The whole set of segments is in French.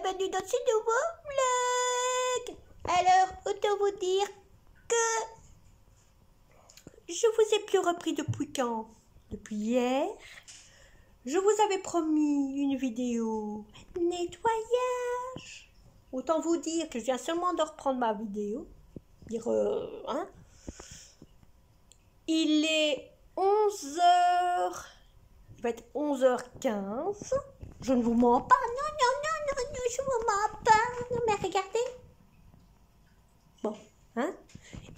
bienvenue dans ce nouveau vlog. Alors, autant vous dire que je vous ai plus repris depuis quand? Depuis hier. Je vous avais promis une vidéo nettoyage. Autant vous dire que je viens seulement de reprendre ma vidéo. Il est 11h. Il va être 11h15. Je ne vous mens pas. Non, je vous mens pas. Non, mais regardez. Bon,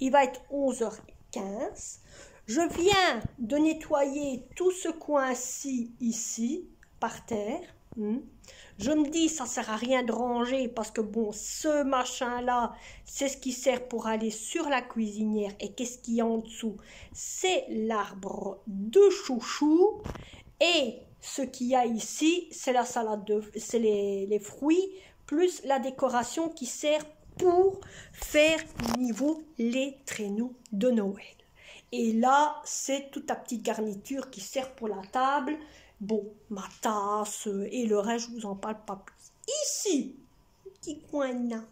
il va être 11h15. Je viens de nettoyer tout ce coin-ci, ici, par terre. Je me dis, ça sert à rien de ranger parce que bon, ce machin-là, c'est ce qui sert pour aller sur la cuisinière. Et qu'est-ce qu'il y a en dessous? C'est l'arbre de chouchou. Et ce qu'il y a ici, c'est la salade c'est les fruits, plus la décoration qui sert pour faire niveau les traîneaux de Noël. Et là, c'est toute la petite garniture qui sert pour la table. Bon, ma tasse et le reste, je vous en parle pas plus. Ici, petit coin là.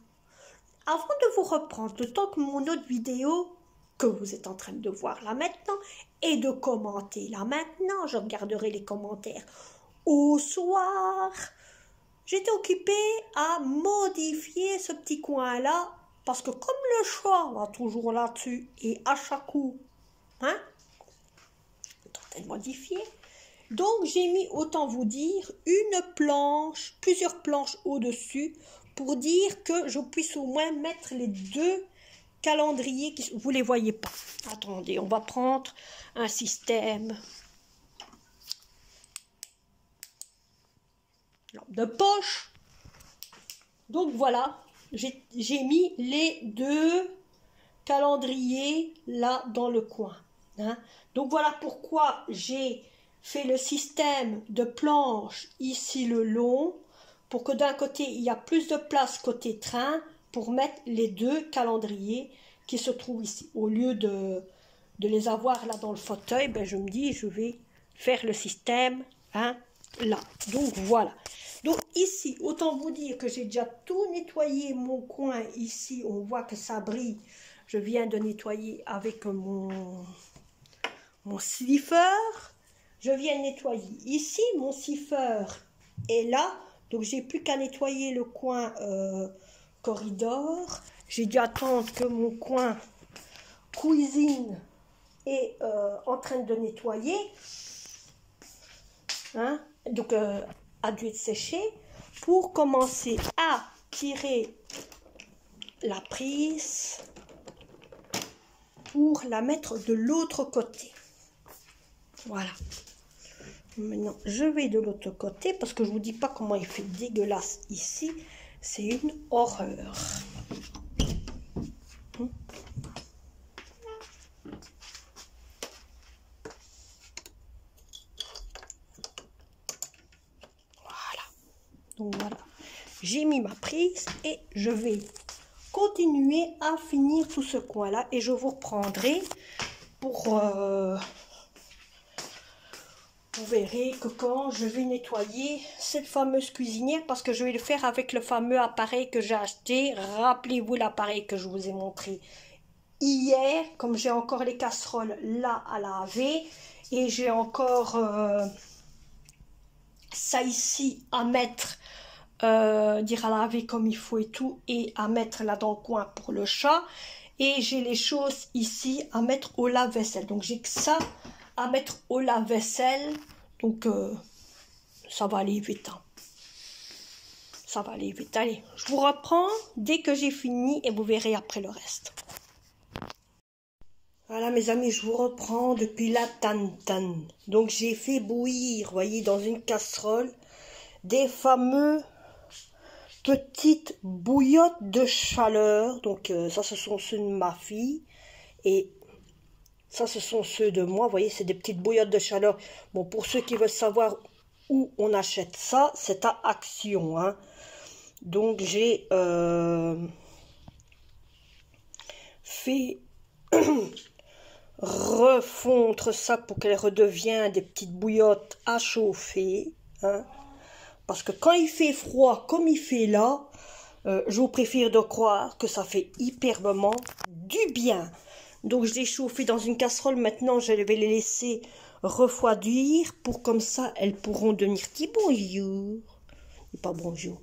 Avant de vous reprendre, le temps que mon autre vidéo, que vous êtes en train de voir là maintenant, et de commenter là maintenant, je regarderai les commentaires au soir. J'étais occupée à modifier ce petit coin là, parce que comme le chat va toujours là-dessus, et à chaque coup, est en train de modifier. Donc j'ai mis, autant vous dire, une planche, plusieurs planches au-dessus, pour dire que je puisse au moins mettre les deux calendriers qui... Vous les voyez pas. Attendez, on va prendre un système de poche. Donc voilà, j'ai mis les deux calendriers là dans le coin. Donc voilà pourquoi j'ai fait le système de planches ici le long, pour que d'un côté il y a plus de place côté train pour mettre les deux calendriers qui se trouvent ici. Au lieu de les avoir là dans le fauteuil, ben je me dis je vais faire le système là. Donc voilà. Donc ici, autant vous dire que j'ai déjà tout nettoyé mon coin ici. On voit que ça brille. Je viens de nettoyer avec mon sipheur. Je viens de nettoyer ici. Mon sipheur est là. Donc j'ai plus qu'à nettoyer le coin corridor. J'ai dû attendre que mon coin cuisine est en train de nettoyer. Donc a dû être séché pour commencer à tirer la prise pour la mettre de l'autre côté. Voilà. Maintenant, je vais de l'autre côté parce que je vous dis pas comment il fait dégueulasse ici. C'est une horreur. Voilà. Donc voilà. J'ai mis ma prise et je vais continuer à finir tout ce coin-là et je vous reprendrai pour... Vous verrez que quand je vais nettoyer cette fameuse cuisinière, parce que je vais le faire avec le fameux appareil que j'ai acheté. Rappelez-vous l'appareil que je vous ai montré hier, comme j'ai encore les casseroles là à laver. Et j'ai encore ça ici à mettre, à laver comme il faut et tout. Et à mettre là dans le coin pour le chat. Et j'ai les choses ici à mettre au lave-vaisselle. Donc j'ai que ça à mettre au lave-vaisselle, donc ça va aller vite. Ça va aller vite. Allez, je vous reprends dès que j'ai fini et vous verrez après le reste. Voilà mes amis, je vous reprends depuis la tantane. Donc j'ai fait bouillir, voyez, dans une casserole, des fameux petites bouillottes de chaleur. Donc ça, ce sont ceux de ma fille. Et ça, ce sont ceux de moi. Vous voyez, c'est des petites bouillottes de chaleur. Bon, pour ceux qui veulent savoir où on achète ça, c'est à Action. Donc, j'ai fait refondre ça pour qu'elle redevienne des petites bouillottes à chauffer. Parce que quand il fait froid comme il fait là, je vous préfère de croire que ça fait hyperblement du bien. Donc je l'ai chauffé dans une casserole. Maintenant, je vais les laisser refroidir pour comme ça, elles pourront devenir petit bonjour. Pas bonjour.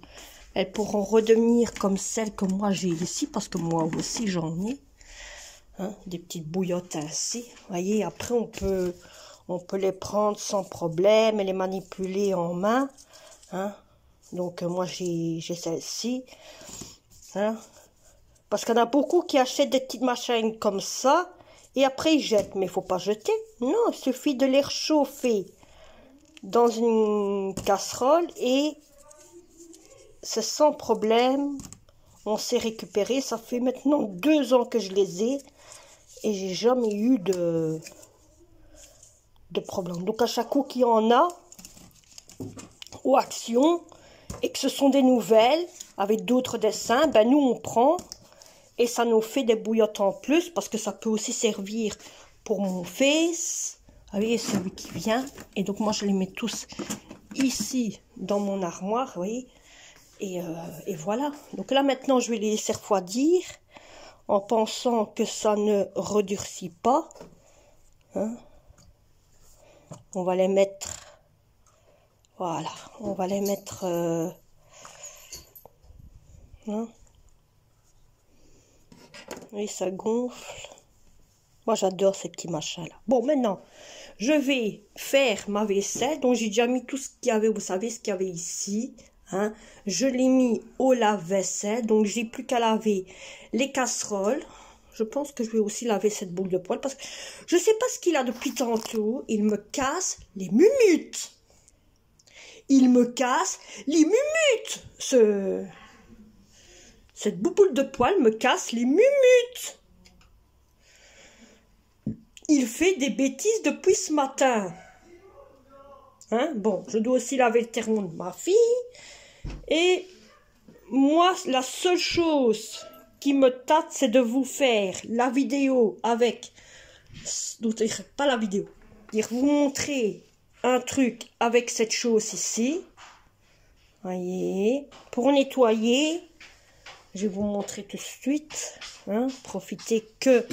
Elles pourront redevenir comme celles que moi j'ai ici, parce que moi aussi j'en ai. Hein, des petites bouillottes ainsi. Vous voyez, après on peut les prendre sans problème et les manipuler en main. Hein. Donc moi j'ai celle-ci. Hein. Parce qu'il y en a beaucoup qui achètent des petites machines comme ça et après ils jettent. Mais il ne faut pas jeter. Non, il suffit de les réchauffer dans une casserole et c'est sans problème. On s'est récupéré. Ça fait maintenant 2 ans que je les ai et j'ai jamais eu de problème. Donc à chaque coup qu'il y en a ou action et que ce sont des nouvelles avec d'autres dessins, ben nous on prend et ça nous fait des bouillottes en plus parce que ça peut aussi servir pour mon fils. Vous voyez, celui qui vient. Et donc moi je les mets tous ici dans mon armoire, vous voyez. Et voilà. Donc là maintenant je vais les laisser refroidir en pensant que ça ne redurcit pas. Hein. On va les mettre, voilà, on va les mettre, hein. Oui, ça gonfle. Moi, j'adore ces petits machins-là. Bon, maintenant, je vais faire ma vaisselle. Donc, j'ai déjà mis tout ce qu'il y avait, vous savez, ce qu'il y avait ici. Hein. Je l'ai mis au lave-vaisselle. Donc, j'ai plus qu'à laver les casseroles. Je pense que je vais aussi laver cette boule de poêle parce que je ne sais pas ce qu'il a depuis tantôt. Il me casse les mumutes. Il me casse les mumutes. Cette boule de poêle me casse les mumutes. Il fait des bêtises depuis ce matin. Hein? Bon, je dois aussi laver le terreau de ma fille. Et moi, la seule chose qui me tâte, c'est de vous faire la vidéo avec... Pas la vidéo. Dire vous montrer un truc avec cette chose ici. Voyez. Pour nettoyer, je vais vous montrer tout de suite. Hein, profitez que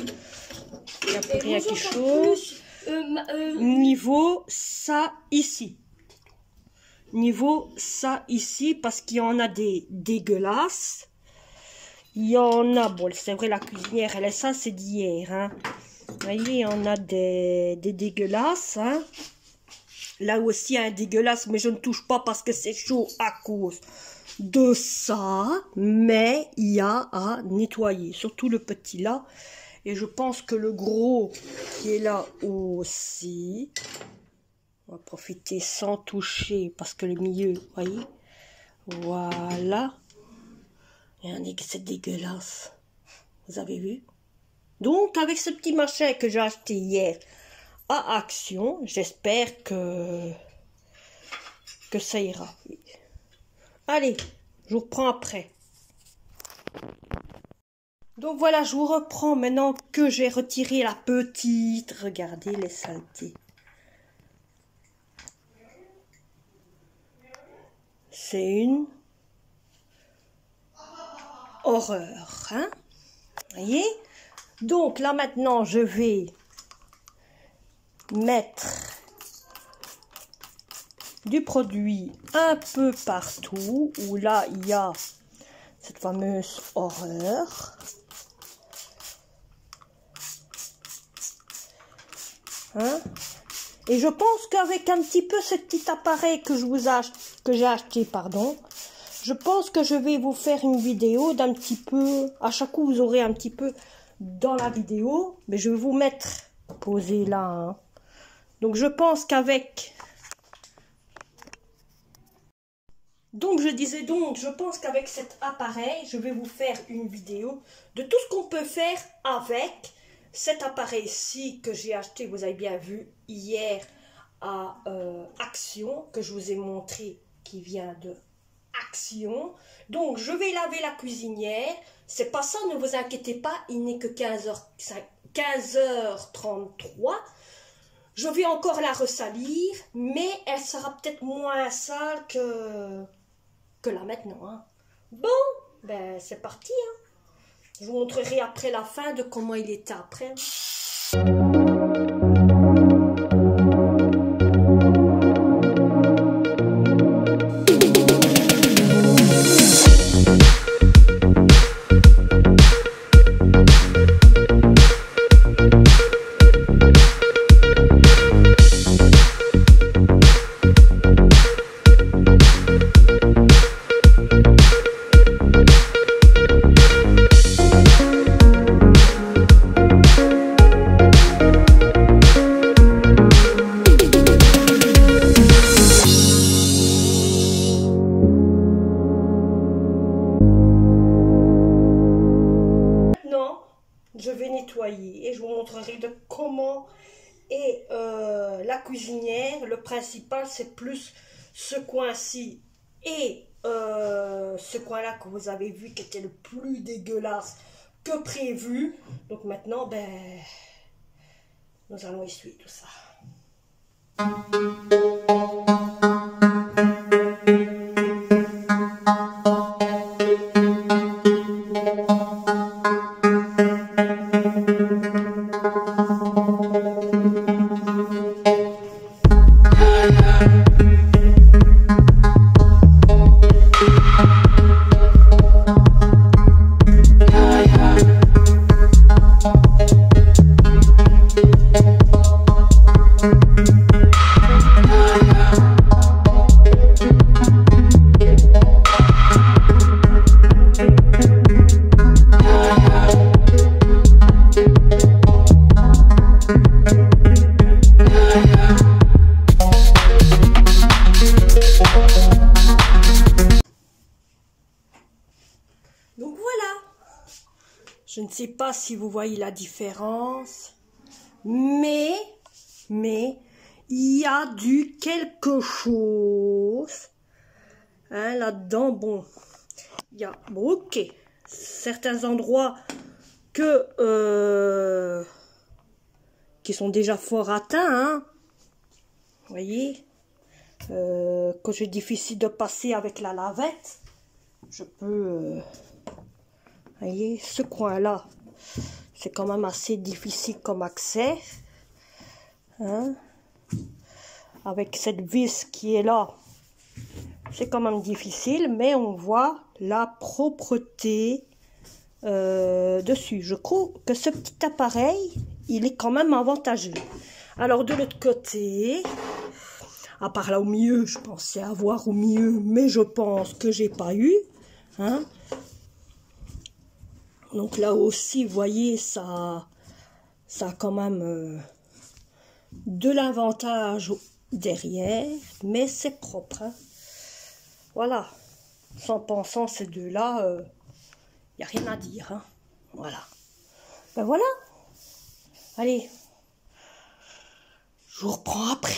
il n'y a plus rien qui chauffe. Niveau ça ici. Niveau ça ici, parce qu'il y en a des dégueulasses. Il y en a, bon, c'est vrai, la cuisinière, elle est ça, c'est d'hier. Hein. Vous voyez, il y en a des dégueulasses. Hein. Là aussi, il y a un dégueulasse, mais je ne touche pas parce que c'est chaud à cause de ça. Mais il y a à nettoyer, surtout le petit là. Et je pense que le gros qui est là aussi. On va profiter sans toucher parce que le milieu, vous voyez. Voilà. Regardez que c'est dégueulasse. Vous avez vu? Donc, avec ce petit machin que j'ai acheté hier à Action, j'espère que ça ira. Allez, je vous reprends après. Donc voilà, je vous reprends maintenant que j'ai retiré la petite. Regardez les saletés. C'est une horreur, hein? Voyez? Donc là maintenant, je vais mettre du produit un peu partout où là il y a cette fameuse horreur. Hein? Et je pense qu'avec un petit peu ce petit appareil que j'ai acheté, pardon, je pense que je vais vous faire une vidéo d'un petit peu, à chaque coup vous aurez un petit peu dans la vidéo, mais je vais vous mettre posé là. Hein. Donc je pense qu'avec... Donc je pense qu'avec cet appareil, je vais vous faire une vidéo de tout ce qu'on peut faire avec cet appareil-ci que j'ai acheté, vous avez bien vu, hier à Action, que je vous ai montré, qui vient de Action. Donc, je vais laver la cuisinière. C'est pas ça, ne vous inquiétez pas, il n'est que 15h33. Je vais encore la ressalir, mais elle sera peut-être moins sale que là maintenant. Hein. Bon, ben c'est parti. Hein. Je vous montrerai après la fin de comment il était après. Je vais nettoyer et je vous montrerai de comment est la cuisinière. Le principal, c'est plus ce coin-ci et ce coin-là que vous avez vu qui était le plus dégueulasse que prévu. Donc maintenant, ben, nous allons essuyer tout ça. Donc voilà, je ne sais pas si vous voyez la différence, mais il y a du quelque chose hein, là-dedans. Bon, il y a, bon, ok, certains endroits qui sont déjà fort atteints, hein, vous voyez, que c'est difficile de passer avec la lavette, je peux... Vous voyez, ce coin-là, c'est quand même assez difficile comme accès. Hein? Avec cette vis qui est là, c'est quand même difficile, mais on voit la propreté dessus. Je crois que ce petit appareil, il est quand même avantageux. Alors de l'autre côté, à part là au milieu, je pensais avoir au milieu, mais je pense que j'ai pas eu. Hein? Donc là aussi, vous voyez, ça a quand même de l'avantage derrière, mais c'est propre. Hein. Voilà, sans pensant ces deux-là, il n'y a rien à dire. Hein. Voilà. Ben voilà. Allez, je vous reprends après.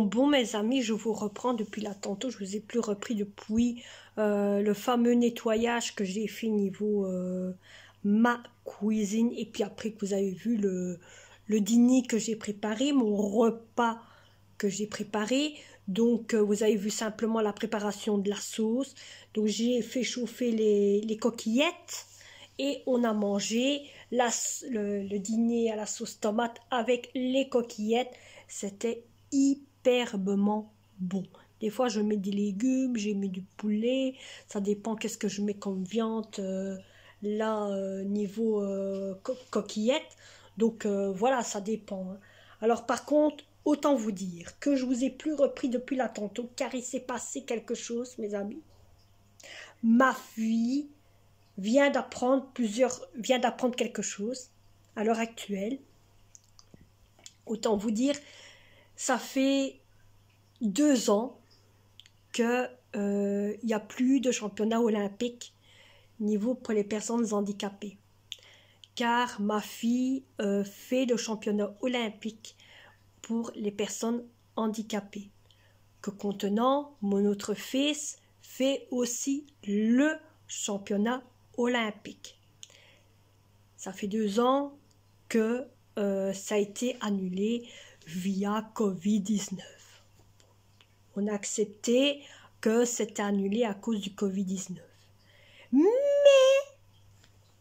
Bon, mes amis, je vous reprends depuis là. Tantôt, je vous ai plus repris depuis le fameux nettoyage que j'ai fait niveau ma cuisine. Et puis après que vous avez vu le dîner que j'ai préparé, mon repas que j'ai préparé. Donc, vous avez vu simplement la préparation de la sauce. Donc, j'ai fait chauffer les coquillettes. Et on a mangé le dîner à la sauce tomate avec les coquillettes. C'était hyperbement bon. Des fois, je mets des légumes, j'ai mis du poulet. Ça dépend qu'est-ce que je mets comme viande niveau coquillettes. Donc, voilà, ça dépend. Alors, par contre, autant vous dire que je vous ai plus repris depuis là tantôt, car il s'est passé quelque chose, mes amis. Ma fille vient d'apprendre quelque chose à l'heure actuelle. Autant vous dire, ça fait 2 ans que il n'y a plus de championnat olympique niveau pour les personnes handicapées. Car ma fille fait le championnat olympique pour les personnes handicapées. Que contenant, mon autre fils fait aussi le championnat olympique. Ça fait 2 ans que ça a été annulé via Covid-19. On a accepté que c'était annulé à cause du Covid-19.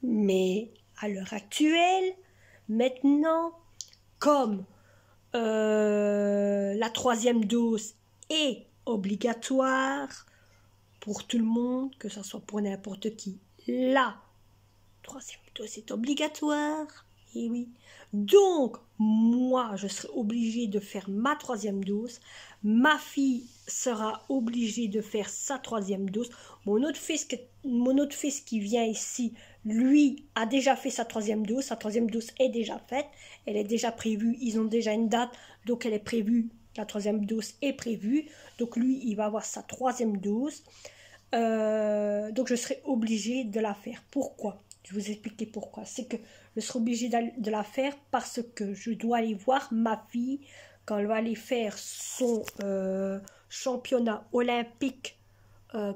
Mais à l'heure actuelle, maintenant, comme la 3e dose est obligatoire pour tout le monde, que ce soit pour n'importe qui. La troisième dose est obligatoire. Et oui. Donc, moi, je serai obligée de faire ma troisième dose. Ma fille sera obligée de faire sa troisième dose. Mon autre fils qui vient ici, lui, a déjà fait sa troisième dose. Sa troisième dose est déjà faite. Elle est déjà prévue. Ils ont déjà une date. Donc, elle est prévue. La troisième dose est prévue. Donc, lui, il va avoir sa troisième dose. Donc, je serai obligée de la faire. Pourquoi ? Je vais vous expliquer pourquoi. C'est que je serai obligée de la faire parce que je dois aller voir ma fille quand elle va aller faire son championnat olympique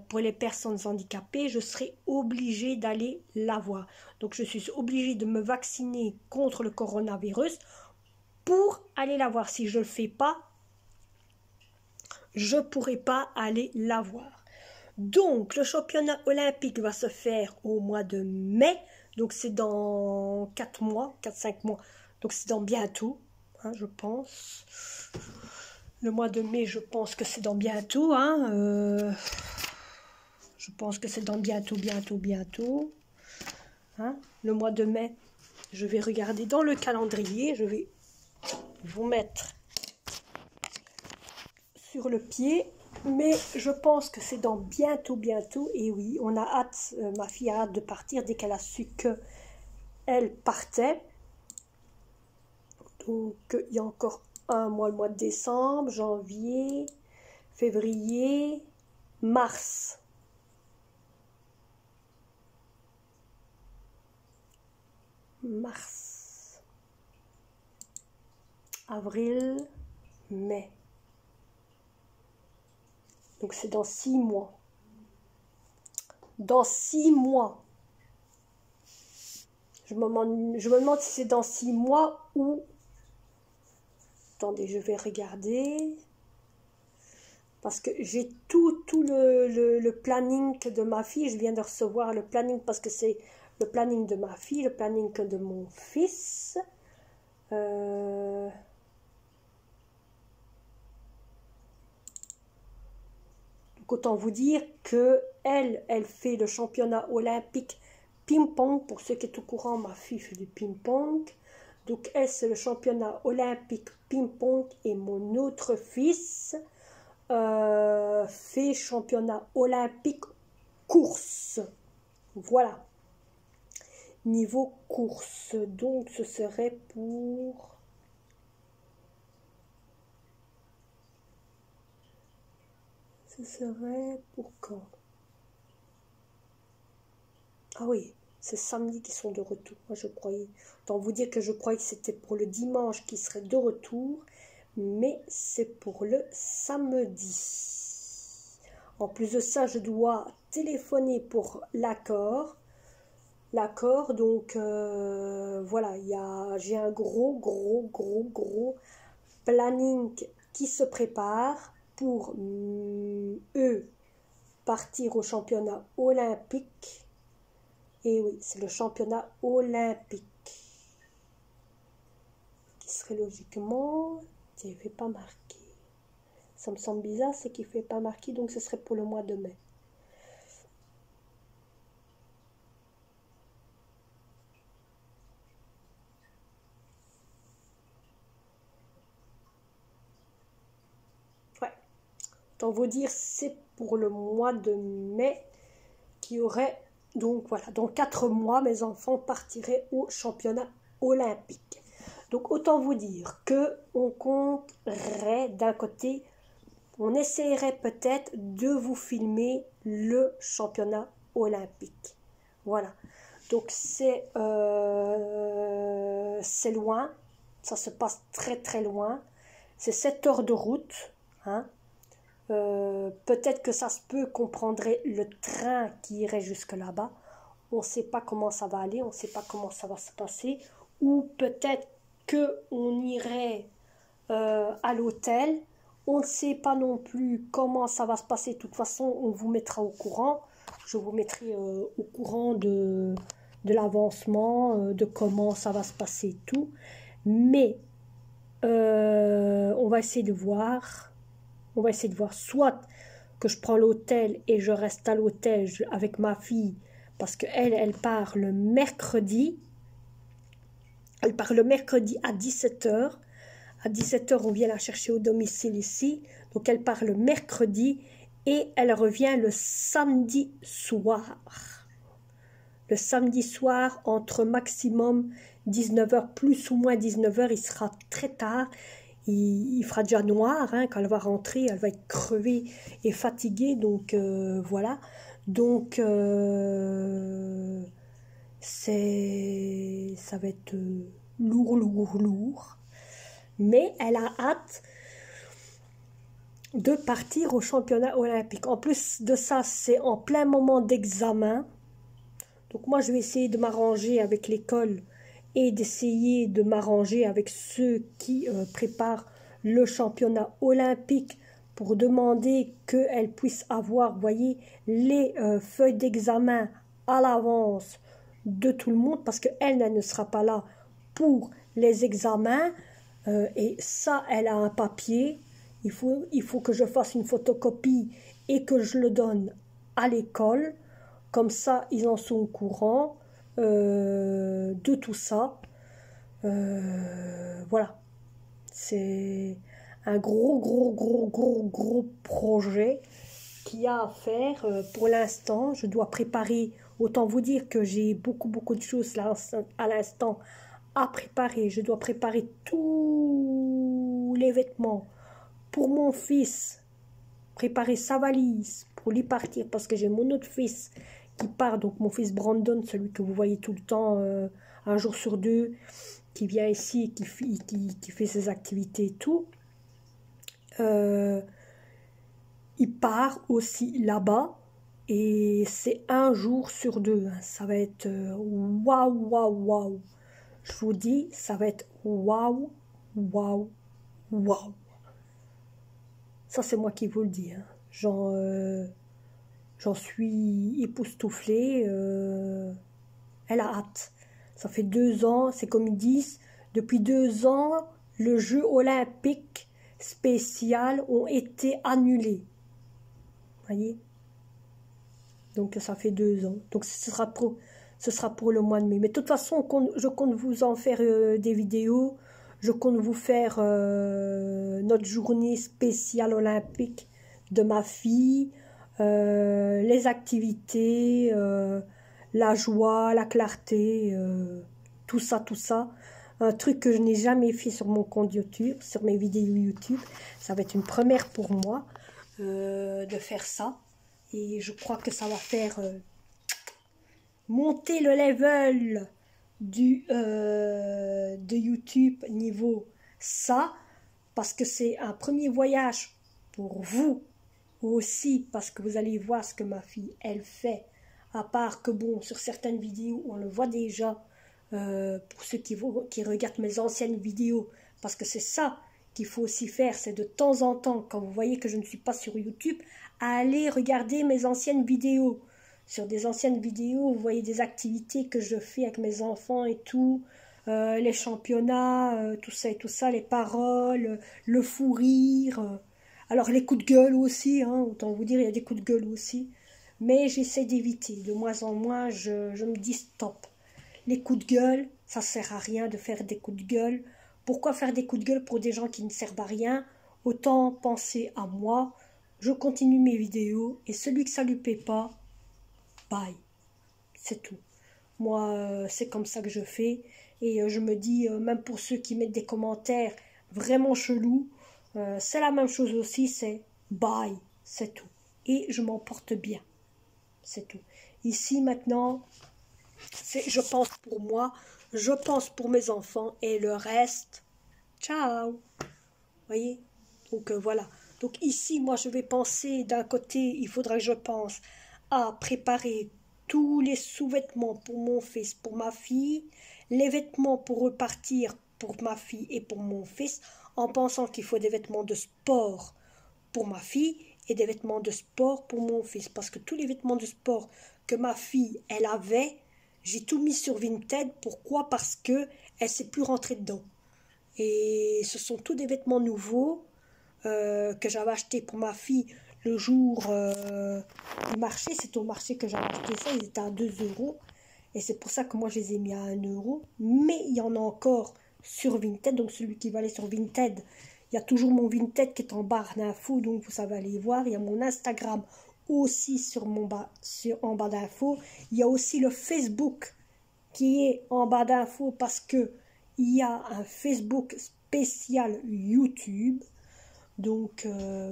pour les personnes handicapées. Je serai obligée d'aller la voir. Donc, je suis obligée de me vacciner contre le coronavirus pour aller la voir. Si je ne le fais pas, je ne pourrai pas aller la voir. Donc, le championnat olympique va se faire au mois de mai. Donc, c'est dans 4 mois, 4-5 mois. Donc, c'est dans bientôt, hein, je pense. Le mois de mai, je pense que c'est dans bientôt. Hein, je pense que c'est dans bientôt. Hein. Le mois de mai, je vais regarder dans le calendrier. Je vais vous mettre sur le pied. Mais je pense que c'est dans bientôt. Et oui, on a hâte, ma fille a hâte de partir dès qu'elle a su qu'elle partait. Donc, il y a encore un mois, le mois de décembre, janvier, février, mars. Avril, mai. Donc, c'est dans 6 mois. Dans 6 mois. Je me demande si c'est dans 6 mois ou... Attendez, je vais regarder. Parce que j'ai tout le planning de ma fille. Je viens de recevoir le planning parce que c'est le planning de ma fille, le planning de mon fils. Autant vous dire que elle fait le championnat olympique ping-pong. Pour ceux qui sont au courant, ma fille fait du ping-pong. Donc, elle, c'est le championnat olympique ping-pong. Et mon autre fils fait championnat olympique course. Voilà. Niveau course. Donc, ce serait pour... Ce serait pour quand? Ah oui, c'est samedi qu'ils sont de retour. Moi, je croyais... Autant vous dire que je croyais que c'était pour le dimanche qu'ils seraient de retour. Mais c'est pour le samedi. En plus de ça, je dois téléphoner pour l'accord. Donc voilà, j'ai un gros planning qui se prépare pour eux partir au championnat olympique. Et oui, c'est le championnat olympique qui serait logiquement, il ne fait pas marqué. Ça me semble bizarre, c'est qu'il ne fait pas marqué, donc ce serait pour le mois de mai. Ouais, autant vous dire, c'est pour le mois de mai qui aurait... Donc voilà, dans 4 mois, mes enfants partiraient au championnat olympique. Donc autant vous dire que on compterait d'un côté, on essaierait peut-être de vous filmer le championnat olympique. Voilà. Donc c'est loin, ça se passe très loin. C'est 7 heures de route, hein. Peut-être que ça se peut qu'on prendrait le train qui irait jusque là-bas. On ne sait pas comment ça va aller, on ne sait pas comment ça va se passer. Ou peut-être qu'on irait à l'hôtel. On ne sait pas non plus comment ça va se passer. De toute façon, on vous mettra au courant. Je vous mettrai au courant de l'avancement, de comment ça va se passer et tout. Mais on va essayer de voir. On va essayer de voir soit que je prends l'hôtel et je reste à l'hôtel avec ma fille parce qu'elle part le mercredi. Elle part le mercredi à 17h. À 17h, on vient la chercher au domicile ici. Donc, elle part le mercredi et elle revient le samedi soir. Le samedi soir, entre maximum 19h, plus ou moins 19h, il sera très tard. Il fera déjà noir, hein, quand elle va rentrer, elle va être crevée et fatiguée, donc voilà. Donc, ça va être lourd. Mais elle a hâte de partir au championnat olympique. En plus de ça, c'est en plein moment d'examen. Donc moi, je vais essayer de m'arranger avec l'école et d'essayer de m'arranger avec ceux qui préparent le championnat olympique pour demander qu'elle puisse avoir, vous voyez, les feuilles d'examen à l'avance de tout le monde, parce qu'elle ne sera pas là pour les examens. Et ça, elle a un papier. Il faut que je fasse une photocopie et que je le donne à l'école. Comme ça, ils en sont au courant de tout ça. Voilà. C'est un gros projet qu'il y a à faire pour l'instant. Je dois préparer, autant vous dire que j'ai beaucoup de choses là, à l'instant à préparer. Je dois préparer tous les vêtements pour mon fils, préparer sa valise pour lui partir, parce que j'ai mon autre fils qui part, donc mon fils Brandon, celui que vous voyez tout le temps, un jour sur deux, qui vient ici et qui fait ses activités et tout. Il part aussi là-bas et c'est un jour sur deux. Ça va être waouh. Je vous dis, ça va être waouh. Ça, c'est moi qui vous le dis. Hein. J'en suis époustouflée. Elle a hâte. Ça fait 2 ans, c'est comme ils disent, depuis 2 ans, le jeu olympique spécial ont été annulés. Voyez? Donc ça fait 2 ans. Donc ce sera pour le mois de mai. Mais de toute façon, je compte vous en faire des vidéos. Je compte vous faire notre journée spéciale olympique de ma fille, les activités, la joie, la clarté, tout ça. Un truc que je n'ai jamais fait sur mon compte YouTube, sur mes vidéos YouTube. Ça va être une première pour moi de faire ça. Et je crois que ça va faire monter le level de YouTube niveau ça. Parce que c'est un premier voyage pour vous aussi. Parce que vous allez voir ce que ma fille, elle fait. À part que bon, sur certaines vidéos, on le voit déjà. Pour ceux qui regardent mes anciennes vidéos, parce que c'est ça qu'il faut aussi faire, c'est de temps en temps, quand vous voyez que je ne suis pas sur YouTube, aller regarder mes anciennes vidéos. Sur des anciennes vidéos, vous voyez des activités que je fais avec mes enfants et tout, les championnats, tout ça, les paroles, le fou rire, alors les coups de gueule aussi, hein, autant vous dire, il y a des coups de gueule aussi, mais j'essaie d'éviter, de moins en moins, je me dis stop. Les coups de gueule, ça sert à rien de faire des coups de gueule. Pourquoi faire des coups de gueule pour des gens qui ne servent à rien? Autant penser à moi. Je continue mes vidéos et celui que ça lui plaît pas, bye. C'est tout. Moi, c'est comme ça que je fais. Et je me dis, même pour ceux qui mettent des commentaires vraiment chelous, c'est la même chose aussi, c'est bye. C'est tout. Et je m'en porte bien. C'est tout. Ici, maintenant... je pense pour moi, je pense pour mes enfants et le reste, ciao. Voyez? Donc voilà. Donc ici, moi, je vais penser d'un côté, il faudra que je pense à préparer tous les sous-vêtements pour mon fils, pour ma fille, les vêtements pour repartir pour ma fille et pour mon fils, en pensant qu'il faut des vêtements de sport pour ma fille et des vêtements de sport pour mon fils. Parce que tous les vêtements de sport que ma fille, elle avait, j'ai tout mis sur Vinted. Pourquoi? Parce que elle ne s'est plus rentrée dedans. Et ce sont tous des vêtements nouveaux que j'avais achetés pour ma fille le jour du marché. C'est au marché que j'ai acheté ça, ils étaient à 2 euros. Et c'est pour ça que moi je les ai mis à 1 euro. Mais il y en a encore sur Vinted, donc celui qui va aller sur Vinted, il y a toujours mon Vinted qui est en barre d'infos, donc vous savez aller voir. Il y a mon Instagram aussi en bas d'infos. Il y a aussi le Facebook qui est en bas d'infos parce que il y a un Facebook spécial YouTube. Donc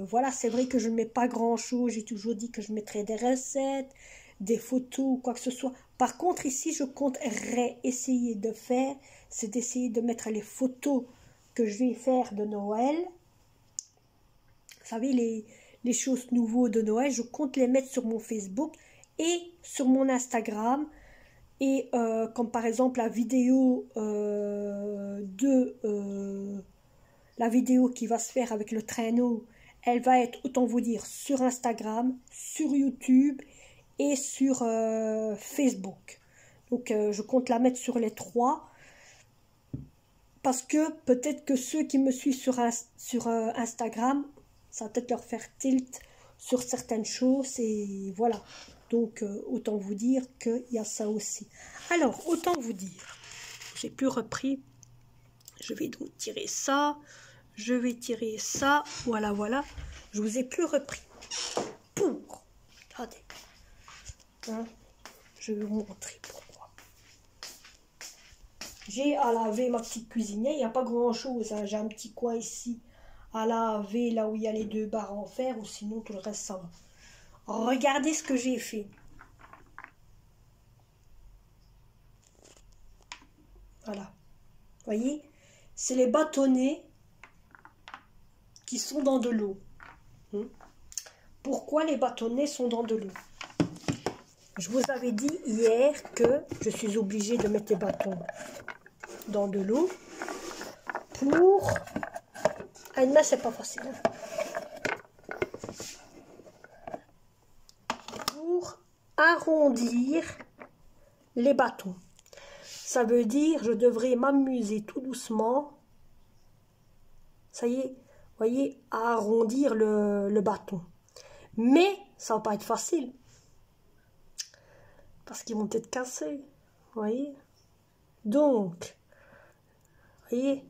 voilà, c'est vrai que je ne mets pas grand chose. J'ai toujours dit que je mettrais des recettes, des photos ou quoi que ce soit. Par contre ici je compterais essayer de faire, c'est d'essayer de mettre les photos que je vais faire de Noël. Vous savez, les choses nouveaux de Noël, je compte les mettre sur mon Facebook et sur mon Instagram. Et comme par exemple la vidéo la vidéo qui va se faire avec le traîneau, elle va être, autant vous dire, sur Instagram, sur YouTube et sur Facebook. Donc je compte la mettre sur les 3. Parce que peut-être que ceux qui me suivent sur Instagram, ça va peut-être leur faire tilt sur certaines choses. Et voilà. Donc autant vous dire qu'il y a ça aussi. Alors, autant vous dire, j'ai plus repris. Je vais donc tirer ça. Je vais tirer ça. Voilà, voilà. Je vous ai plus repris. Pour. Regardez. Hein, je vais vous montrer pourquoi. J'ai à laver ma petite cuisinière. Il n'y a pas grand chose. Hein. J'ai un petit coin ici à laver, là où il y a les 2 barres en fer. Ou sinon, tout le reste, ça va. Regardez ce que j'ai fait. Voilà. Vous voyez, c'est les bâtonnets qui sont dans de l'eau. Pourquoi les bâtonnets sont dans de l'eau? Je vous avais dit hier que je suis obligée de mettre les bâtons dans de l'eau pour... Ah, mais c'est pas facile. Pour arrondir les bâtons. Ça veut dire je devrais m'amuser tout doucement. Ça y est, vous voyez, à arrondir le bâton. Mais ça va pas être facile. Parce qu'ils vont être cassés. Vous voyez? Donc, vous voyez,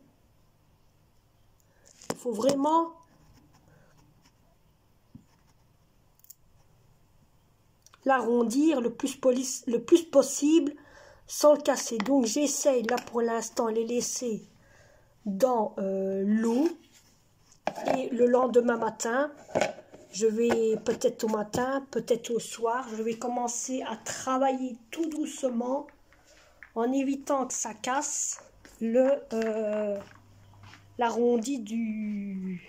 il faut vraiment l'arrondir le plus possible sans le casser. Donc j'essaye là pour l'instant les laisser dans l'eau. Et le lendemain matin, je vais peut-être au matin, peut-être au soir, je vais commencer à travailler tout doucement en évitant que ça casse l'arrondi du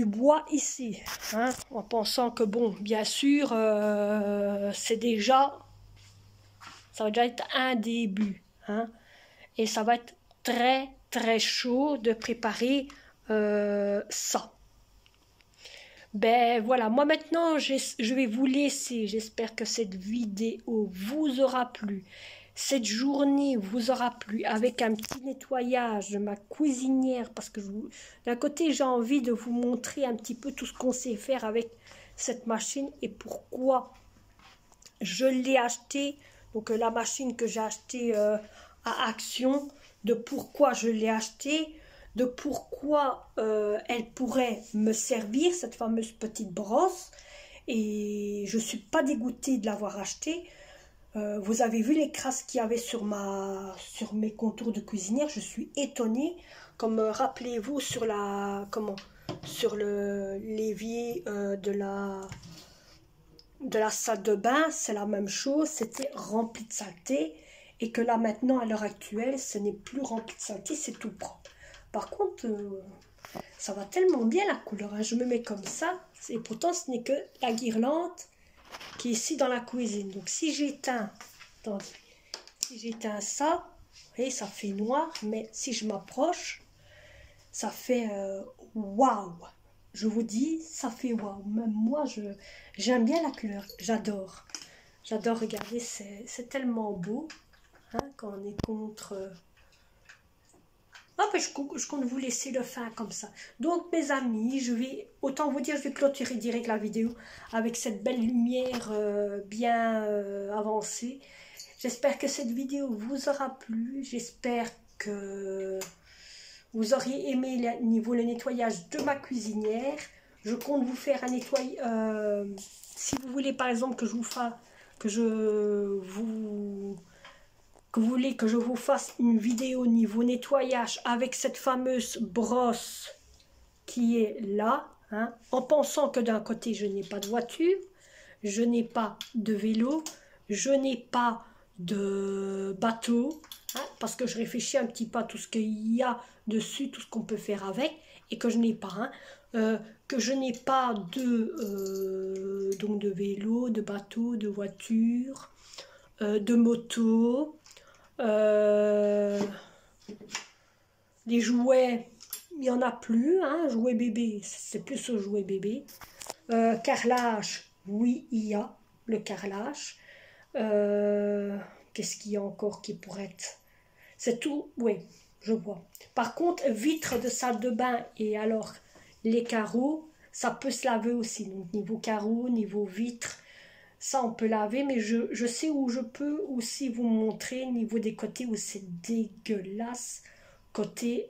bois ici, hein, en pensant que bon, bien sûr, c'est déjà, ça va déjà être un début, hein, et ça va être très très chaud de préparer ça. Ben voilà, moi maintenant je vais vous laisser. J'espère que cette vidéo vous aura plu. Cette journée vous aura plu avec un petit nettoyage de ma cuisinière parce que d'un côté j'ai envie de vous montrer un petit peu tout ce qu'on sait faire avec cette machine et pourquoi je l'ai acheté. Donc la machine que j'ai achetée à Action, de pourquoi je l'ai achetée, de pourquoi elle pourrait me servir, cette fameuse petite brosse. Et je ne suis pas dégoûtée de l'avoir achetée. Vous avez vu les crasses qu'il y avait sur mes contours de cuisinière. Je suis étonnée. Comme rappelez-vous sur l'évier de la salle de bain, c'est la même chose. C'était rempli de saleté. Et que là maintenant, à l'heure actuelle, ce n'est plus rempli de saleté, c'est tout propre. Par contre, ça va tellement bien la couleur, hein. Je me mets comme ça, et pourtant ce n'est que la guirlande qui est ici dans la cuisine. Donc si j'éteins, attendez, si j'éteins ça, vous voyez, ça fait noir, mais si je m'approche, ça fait waouh. Je vous dis, ça fait waouh. Même moi, j'aime bien la couleur, j'adore. J'adore regarder, c'est tellement beau, hein, quand on est contre... Ah, ben, je compte vous laisser le fin comme ça. Donc, mes amis, autant vous dire, je vais clôturer direct la vidéo avec cette belle lumière bien avancée. J'espère que cette vidéo vous aura plu. J'espère que vous auriez aimé le nettoyage de ma cuisinière. Je compte vous faire un nettoyage. Si vous voulez, par exemple, que vous voulez que je vous fasse une vidéo niveau nettoyage avec cette fameuse brosse qui est là, hein, en pensant que d'un côté je n'ai pas de voiture, je n'ai pas de vélo, je n'ai pas de bateau, hein, parce que je réfléchis un petit peu à tout ce qu'il y a dessus, tout ce qu'on peut faire avec, et que je n'ai pas, que je n'ai pas donc de vélo, de bateau, de voiture, de moto. Les jouets, il n'y en a plus, hein, jouets bébé, c'est plus au jouet bébé. Carrelage, oui, il y a le carrelage. Qu'est-ce qu'il y a encore qui pourrait être? C'est tout, oui, je vois. Par contre, vitres de salle de bain et alors les carreaux, ça peut se laver aussi. Donc niveau carreaux, niveau vitres, ça on peut laver, mais je sais où je peux aussi vous montrer niveau des côtés où c'est dégueulasse, côté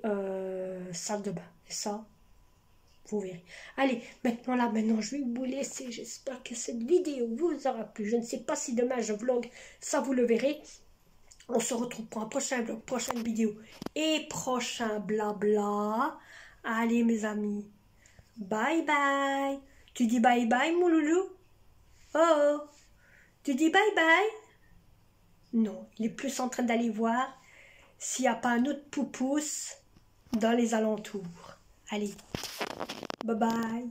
salle de bain. Et ça, vous verrez. Allez, maintenant je vais vous laisser. J'espère que cette vidéo vous aura plu. Je ne sais pas si demain je vlog, ça vous le verrez. On se retrouve pour un prochain vlog, prochaine vidéo et prochain blabla. Allez mes amis, bye bye. Tu dis bye bye mon loulou? Oh, tu dis bye bye? Non, il est plus en train d'aller voir s'il n'y a pas un autre poupousse dans les alentours. Allez, bye bye.